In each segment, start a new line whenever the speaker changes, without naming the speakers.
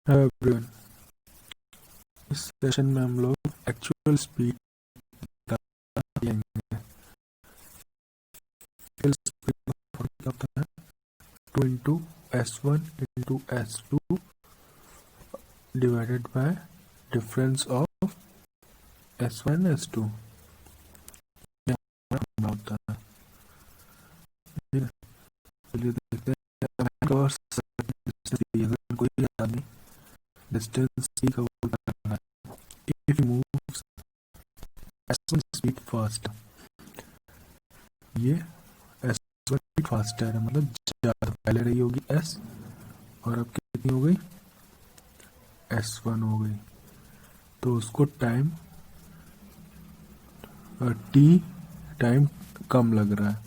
Hello everyone. इस session में हम लोग एक्चुअल स्पीड लेंगे। एक्चुअल स्पीड का क्या होता है? 2 into S1 into S2 divided by difference of S1 S2 होता है। ठीक है, चलिए देखते हैं। और अगर कोई आदमी डिस्टेंस की कवर करना है, if moves S1 speed fast, ये S1 स्पीड फास्टर है, मतलब ज़्यादा पहले रही होगी S, और अब कितनी हो गई? S1 हो गई। तो उसको टाइम T टाइम कम लग रहा है,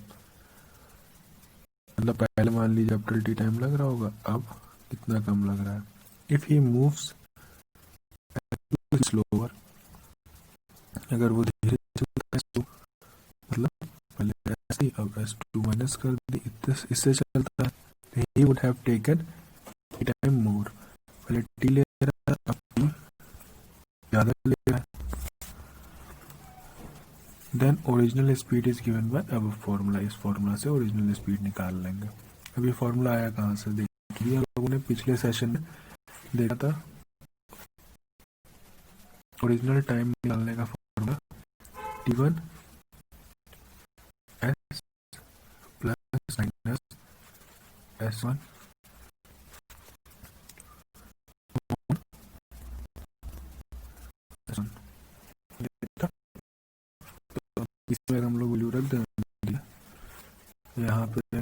मतलब पहले मान लीजिए अब T टाइम लग रहा होगा, अब कितना कम लग रहा है। इफ ही मूव्स स्लोअर, अगर वो धीरे चलता है तो मतलब पहले ऐसे ही, अब S2 माइनस कर दी, इससे चलता है, ही would have taken time more. पहले T ले रहा था, अब T ज़्यादा ले रहा है। Then original speed is given by अब फॉर्मूला, इस फॉर्मूला से ओरिजिनल स्पीड निकाल लेंगे। अब ये फॉर्मूला आया कहाँ से? देखिए, हम लोगों ने पिछले सेशन में देखा था ओरिजिनल टाइम निकालने का formula T1 S plus minus S1 S1। तो इसमें हम लोग वैल्यू रख देंगे, यहाँ पे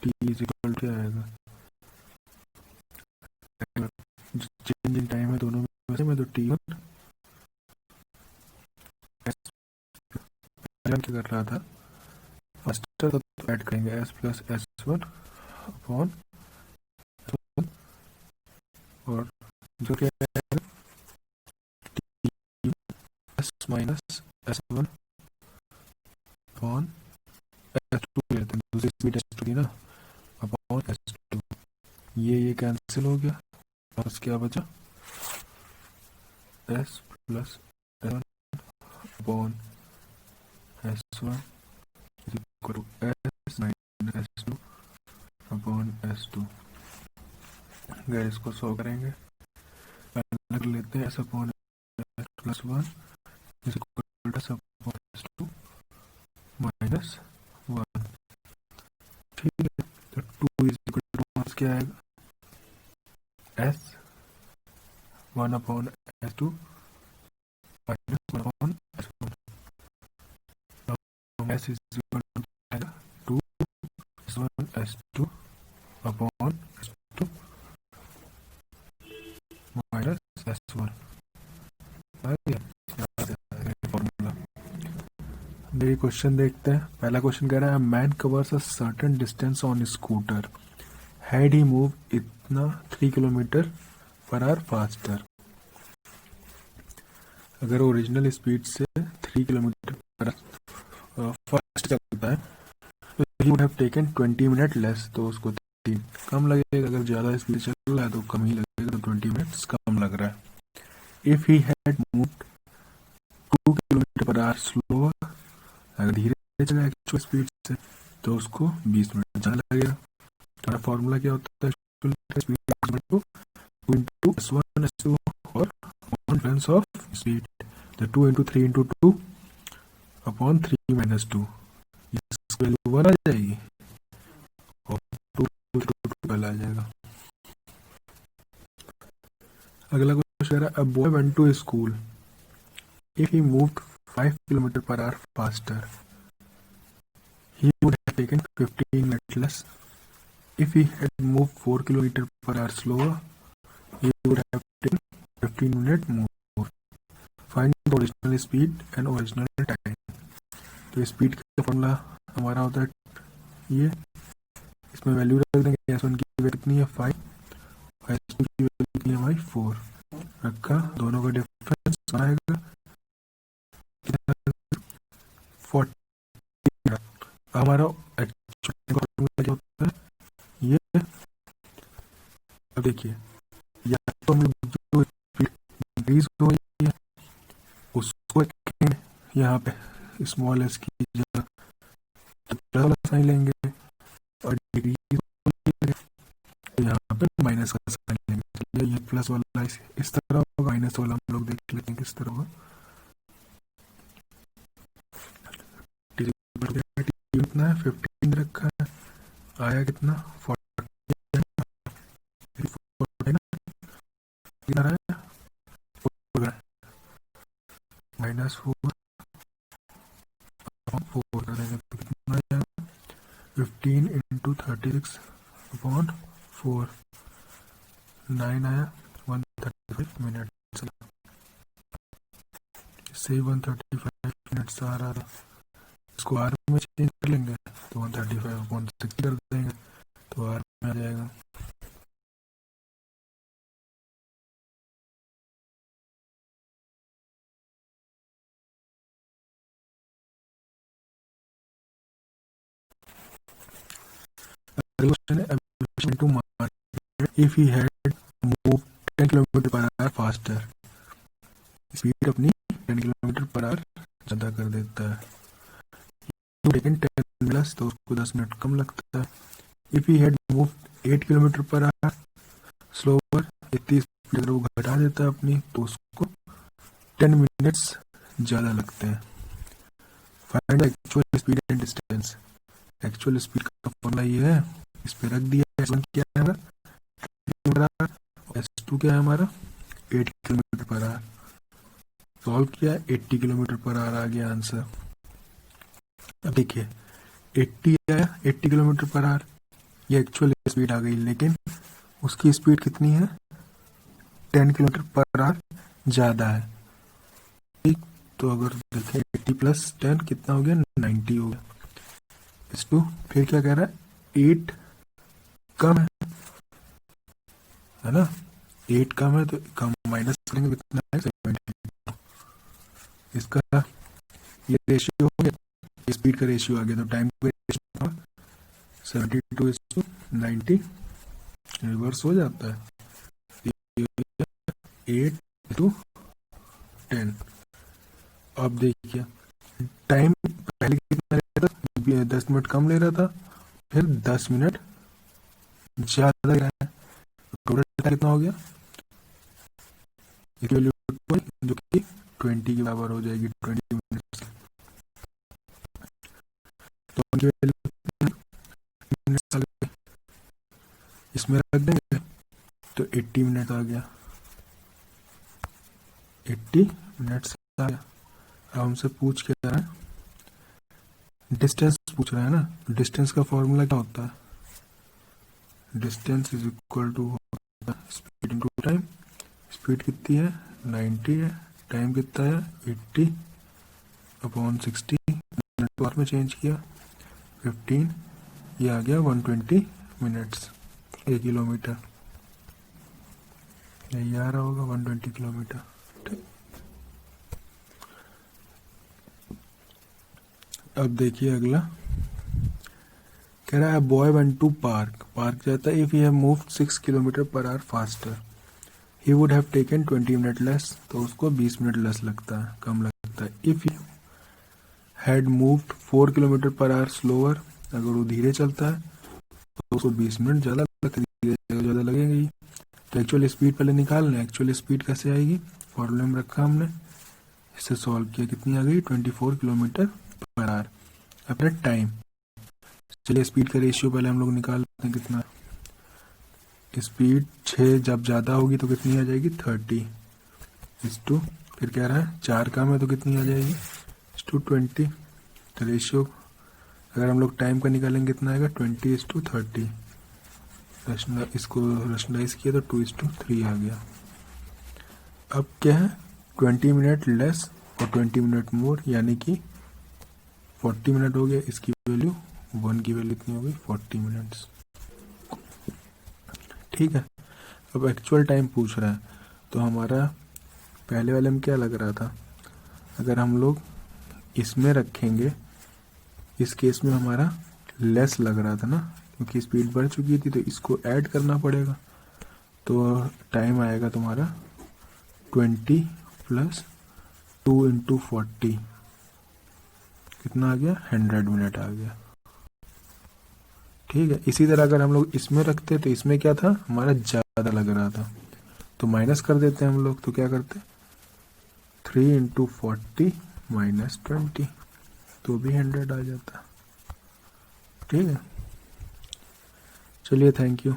T इज इक्वल टू आएगा, चेंज इन टाइम है दोनों में, तो T1 S क्या कर रहा था फर्स्ट, तो ऐड करेंगे S प्लस S1 अपॉन, और जो क्या है S minus S1 upon S2 लेते हैं, दूसरी स्पीड S2 की ना, अपॉन S2। ये कैंसिल हो गया, और क्या बचा? S plus S1 upon S1 is equal to S minus S2 upon S2। अगर इसको सॉल्व करेंगे, अलग लेते हैं, S upon S plus 1 is equal to S upon S2 minus 1। ठीक है, तो 2 इज इक्वल टू क्या आएगा? S1 upon S2 minus 1 upon S1। S is equal to आएगा 2 S1 S2 upon S2 minus S1। Formula मेरी question देखते हैं। पहला क्वेश्चन कह रहा है man covers a certain distance on scooter, had he move इतना 3 किलोमीटर पर आवर फास्टर। अगर ओरिजिनल स्पीड से 3 किलोमीटर पर फास्ट चलता है, तो he would have taken 20 minute less, तो उसको 3 कम लगेगा। अगर ज़्यादा स्पीड चल रहा है तो कम ही लगेगा, तो 20 मिनट्स कम लग रहा है। If he had moved 2 kilometre per our slower, अगर धीरे चला एक्चुअल स्पीड से, तो उसको 20 मिनट ज़्यादा लगेगा। तो फॉर्मूला क्या होता है? स्पीड इंटू S1 S2 और डिफरेंस ऑफ स्पीड, तो 2 इंटू 3 इंटू 2 अपॉन 3 माइनस 2, इसकी वैल्यू 1 आ जाएगी, और 2 12 आ जाएगा। अगला क्वेश्चन है a boy went to school, if he moved 5 kilometre per hour faster, he would have taken 15 minutes less. If he had moved 4 kilometers per hour slower, he would have taken 15 minutes more. Find the original speed and original time. तो speed का formula हमारा होता है ये, इसमें value रख देंगे। S1 की वैल्यू कितनी है 5, S2 की वैल्यू कितनी है हमारी 4, रखा, दोनों का डिफरेंस आएगा 40। हमारा एक्चुअल फॉर्मूला क्या होता है ये, अब देखिए या तो हम लोग जो स्पीड इंक्रीज हो रही है उसको रखेंगे यहाँ पे स्मॉल एस की जगह, तो प्लस वाला साइन लेंगे, और डिक्रीज हो रही है तो यहाँ पे माइनस का साइन लेंगे। चलिए ये प्लस वाला इस तरह होगा, माइनस वाला हम लोग देख लेते हैं किस तरह होगा। कितना है 15 रखा है, आया कितना 40 माइनस 4 करेंगे तो कितना आएगा 15 इंटू 36 अपॉन 4, 9 आया 135 मिनट। इससे 135 मिनट्स आ रहा था, इसको आर में चेंज कर लेंगे तो 135 अपॉन 60 कर देंगे तो आर में आ जाएगा। If he had moved 10 kilometre per hour faster, speed अपनी 10 किलोमीटर पर आवर ज़्यादा कर देता है, लेकिन 10 प्लस तो उसको 10 मिनट कम लगता है। If he had moved 8 kilometre per our slower, इतनी स्पीड अगर वो घटा देता है अपनी तो उसको 10 मिनट्स ज़्यादा लगते हैं। Find the actual speed and distance. Actual speed का फॉर्मूला ये है, इस पे रख दिया है। S1 क्या है हमारा, S2 क्या है हमारा 8 किलोमीटर पर आवर, सॉल्व किया 80 किलोमीटर पर आवर आ गया आंसर। अब देखिए 80 आया, 80 किलोमीटर पर आवर, ये एक्चुअल स्पीड आ गई, लेकिन उसकी स्पीड कितनी है 10 किलोमीटर पर आवर ज़्यादा है, ठीक। तो अगर देखें 80 प्लस 10 कितना हो गया 90 हो गया। S2 फिर क्या कह रहा है 8 कम है ना, 8 कम है तो कम माइनस करेंगे कितना है 70। इसका ये रेशियो हो गया, स्पीड का रेशियो आ गया, तो टाइम का रेशियो 72:90 रिवर्स हो जाता है 8:10। अब देखिए टाइम पहले कितना ले रहा था 10 मिनट कम ले रहा था, फिर 10 मिनट ज़्यादा ले रहा है, टोटल टाइम कितना हो गया जो कि 20 के बराबर हो जाएगी 20 मिनट्स। तो उनकी वैल्यू इसमें रख देंगे तो 80 मिनट आ गया, 80 मिनट्स आ गया। अब हमसे पूछ क्या रहा है, डिस्टेंस पूछ रहा है ना। डिस्टेंस का फॉर्मूला क्या होता है, distance is equal to speed into time. Speed कितनी है 90 है, टाइम कितना है 80 अपॉन 60, मिनट बार में चेंज किया 15, ये आ गया 120 मिनट्स 1 किलोमीटर, यही आ रहा होगा 120 किलोमीटर, ठीक। अब देखिए अगला कह रहा है boy went to park, park जाता है if he have moved 6 kilometre per hour faster he would have taken 20 minute less, तो उसको 20 मिनट लेस लगता है, कम लगता है। If he had moved 4 kilometre per our slower, अगर वो धीरे चलता है तो उसको 20 मिनट ज़्यादा लगेंगे। तो एक्चुअल स्पीड पहले निकाल लें, एक्चुअल स्पीड कैसे आएगी, फॉर्मूले में रखा हमने, इससे सॉल्व किया, कितनी आ गई 24 किलोमीटर पर आवर। अपना टाइम, चलिए स्पीड का रेशियो पहले हम लोग निकालते हैं, कितना स्पीड 6 जब ज़्यादा होगी तो कितनी आ जाएगी 30:2, फिर कह रहा है 4 कम है तो कितनी आ जाएगी 20। तो रेशियो अगर हम लोग टाइम का निकालेंगे कितना आएगा 20:30, इसको रैशनलाइज किया तो 2:3 आ गया। अब क्या है 20 मिनट लेस और 20 मिनट मोर, यानी कि 40 मिनट हो गया, इसकी वैल्यू 1 की वैल्यू इतनी हो गई 40 मिनट्स, ठीक है। अब एक्चुअल टाइम पूछ रहा है, तो हमारा पहले वाले में क्या लग रहा था, अगर हम लोग इसमें रखेंगे, इस केस में हमारा लेस लग रहा था ना, क्योंकि स्पीड बढ़ चुकी थी, तो इसको ऐड करना पड़ेगा। तो टाइम आएगा तुम्हारा 20 प्लस 2 इंटू 40, कितना आ गया, 100 मिनट आ गया। ठीक है, इसी तरह अगर हम लोग इसमें रखते तो इसमें क्या था, हमारा ज़्यादा लग रहा था, तो माइनस कर देते हैं हम लोग। तो क्या करते, 3 इंटू 40 माइनस 20, तो भी 100 आ जाता। ठीक है, चलिए, थैंक यू।